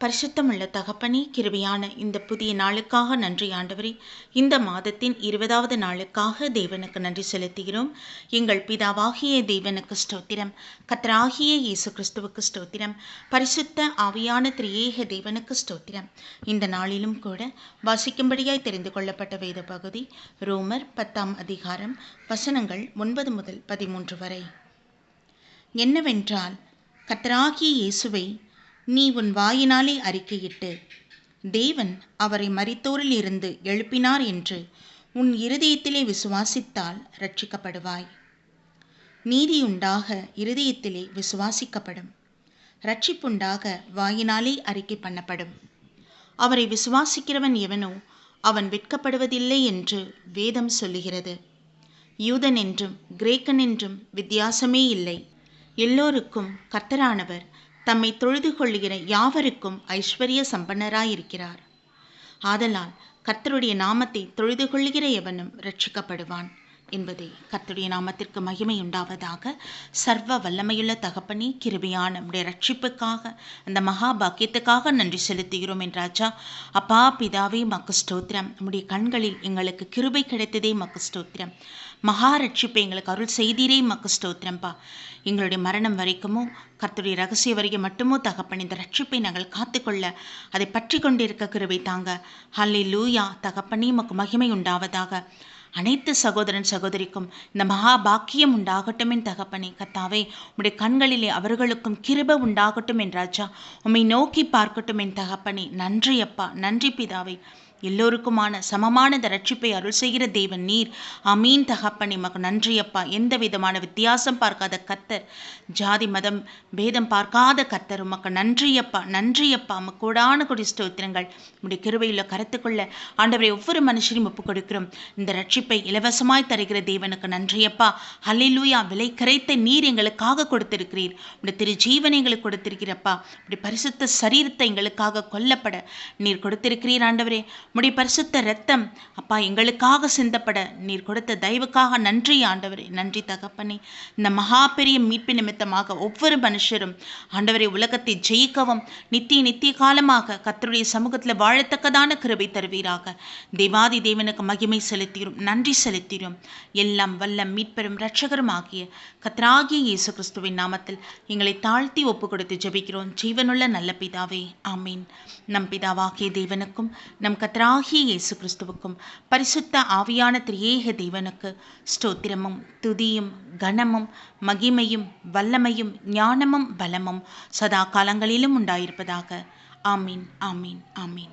பரிசுத்தமுள்ள தகப்பனே, கிருபையான இந்த புதிய நாளுக்காக நன்றி ஆண்டவரே. இந்த மாதத்தின் 20வது நாளுக்காக தேவனுக்கு நன்றி செலுத்துகிறோம். எங்கள் பிதாவாகிய தேவனுக்கு ஸ்தோத்திரம். கர்த்தராகிய இயேசு கிறிஸ்துவுக்கு ஸ்தோத்திரம். பரிசுத்த ஆவியான திரியேக தேவனுக்கு ஸ்தோத்திரம். இந்த நாளிலும் கூட வாசிக்கும்படியாய் தெரிந்து கொள்ளப்பட்ட வேத பகுதி ரோமர் 10ஆம் அதிகாரம் வசனங்கள் 9 முதல் 13 வரை. என்னவென்றால், கர்த்தராகிய இயேசுவை நீ உன் வாயினாலே அறிக்கையிட்டு தேவன் அவரை மரித்தோரில் இருந்து எழுப்பினார் என்று உன் இருதயத்திலே விசுவாசித்தால் இரட்சிக்கப்படுவாய். நீதியுண்டாக இருதயத்திலே விசுவாசிக்கப்படும், இரட்சிப்புண்டாக வாயினாலே அறிக்கை பண்ணப்படும். அவரை விசுவாசிக்கிறவன் எவனோ அவன் வெட்கப்படுவதில்லை என்று வேதம் சொல்லுகிறது. யூதன் என்றும் கிரேக்கன் என்றும் வித்தியாசமே இல்லை. எல்லோருக்கும் கர்த்தரானவர் தம்மை தொழுது கொள்ளுகிற யாவருக்கும் ஐஸ்வர்ய சம்பன்னராயிருக்கிறார். ஆதலால் கர்த்தருடைய நாமத்தை தொழுது கொள்ளுகிற எவனும் இரட்சிக்கப்படுவான் என்பதே. கர்த்தருடைய நாமத்திற்கு மகிமை உண்டாவதாக. சர்வ வல்லமையுள்ள தகப்பனே, கிருபையான நம்முடைய ரட்சிப்புக்காக, அந்த மகா பாக்கியத்துக்காக நன்றி செலுத்துகிறோம் என்றாச்சா. அப்பா பிதாவே, மக்கு ஸ்தோத்திரம். நம்முடைய கண்களில் எங்களுக்கு கிருபை கிடைத்ததே மக்கு ஸ்தோத்திரம். மகா ரட்சிப்பை எங்களுக்கு அருள் செய்தீரே மக்கு ஸ்தோத்திரம்பா. எங்களுடைய மரணம் வரைக்குமோ, கர்த்தருடைய ரகசிய வரைக்கும் மட்டுமோ தகப்பன், இந்த ரட்சிப்பை நாங்கள் காத்துக்கொள்ள அதை பற்றி கொண்டிருக்க கிருபை தாங்க. ஹல்லேலூயா தகப்பனே, மக்கு மகிமை உண்டாவதாக. அனைத்து சகோதரன் சகோதரிக்கும் இந்த மகா பாக்கியம் உண்டாகட்டும் என் தகப்பனே. கர்த்தாவே, உம்முடைய கண்களிலே அவர்களுக்கும் கிருபை உண்டாகட்டும் என்றாச்சா. உம்மை நோக்கி பார்க்கட்டும் என் தகப்பனே. நன்றி அப்பா, நன்றி பிதாவே. எல்லோருக்குமான சமமான இந்த ரட்சிப்பை அருள் செய்கிற தேவன் நீர். அமீன் தகப்பனே, மக்கு நன்றி அப்பா. எந்த விதமான வித்தியாசம் பார்க்காத கர்த்தர், ஜாதி மதம் பேதம் பார்க்காத கர்த்தர், உமக்கு நன்றி அப்பா, நன்றி அப்பா. கோடான கொடி ஸ்தோத்திரங்கள். உம்முடைய கிருபையுள்ள கருத்துக்குள்ள ஆண்டவரை ஒவ்வொரு மனுஷரையும் ஒப்புக் கொடுக்கிறோம். இந்த ரட்சிப்பை இலவசமாய் தருகிற தேவனுக்கு நன்றி அப்பா. ஹல்லேலூயா. விலை கரைத்த நீர் எங்களுக்காக கொடுத்திருக்கிறீர். உடைய திரு ஜீவனை எங்களுக்கு கொடுத்திருக்கிறப்பா. உடைய பரிசுத்த சரீரத்தை எங்களுக்காக கொல்லப்பட நீர் கொடுத்திருக்கிறீர் ஆண்டவரே. உடைய பரிசுத்த இரத்தம் அப்பா எங்களுக்காக சிந்தப்பட நீர் கொடுத்த தயவுக்காக நன்றி ஆண்டவரே. நன்றி தகப்பனே. இந்த மகா பெரிய மீட்பு நிமித்தமாக ஒவ்வொரு மனுஷரும் ஆண்டவரை உலகத்தை ஜெயிக்கவும் நித்திய காலமாக கர்த்தருடைய சமூகத்தில் வாழத்தக்கதான கிருபை தருவீராக. தேவாதி தேவனுக்கு மகிமை செலுத்திடும், நன்றி செலுத்திடும். எல்லாம் வல்ல மீட்பெரும் இரட்சகரும் ஆகிய கர்த்தராகிய இயேசு கிறிஸ்துவின் நாமத்தில் எங்களை தாழ்த்தி ஒப்பு கொடுத்து ஜெபிக்கிறோம். ஜீவனுள்ள நல்ல பிதாவே, ஆமீன். நம் பிதாவாகிய தேவனுக்கும் நம் கர்த்தராகிய இயேசு கிறிஸ்துவுக்கும் பரிசுத்த ஆவியான திரியேக தேவனுக்கு ஸ்தோத்திரமும் துதியும் கனமும் மகிமையும் வல்லமையும் ஞானமும் பலமும் சதா காலங்களிலும் உண்டாயிருப்பதாக. ஆமீன், ஆமீன், ஆமீன்.